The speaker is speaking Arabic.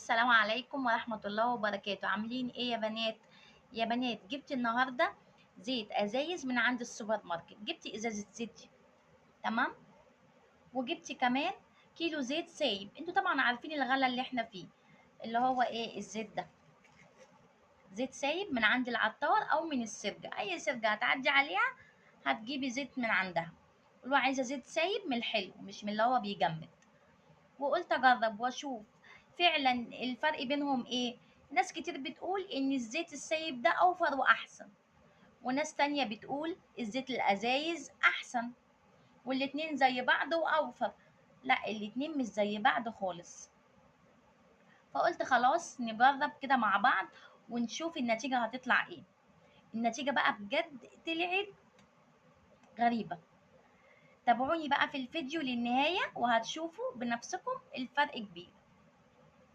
السلام عليكم ورحمة الله وبركاته. عاملين ايه يا بنات؟ يا بنات، جبت النهاردة زيت ازايز من عند السوبر ماركت. جبت ازازة زيت، تمام، وجبت كمان كيلو زيت سايب. انتوا طبعا عارفين الغلا اللي احنا فيه، اللي هو ايه الزيت ده. زيت سايب من عند العطار او من السرجة، اي سرجة هتعدي عليها هتجيبي زيت من عندها. قولوا عايزة زيت سايب من الحلو، مش من اللي هو بيجمد. وقلت اجرب واشوف فعلا الفرق بينهم ايه. ناس كتير بتقول ان الزيت السايب ده اوفر واحسن، وناس تانية بتقول الزيت الازايز احسن، والاتنين زي بعض واوفر. لا، الاتنين مش زي بعض خالص. فقلت خلاص نجرب كده مع بعض ونشوف النتيجة هتطلع ايه. النتيجة بقى بجد طلعت غريبة. تابعوني بقى في الفيديو للنهاية وهتشوفوا بنفسكم الفرق كبير.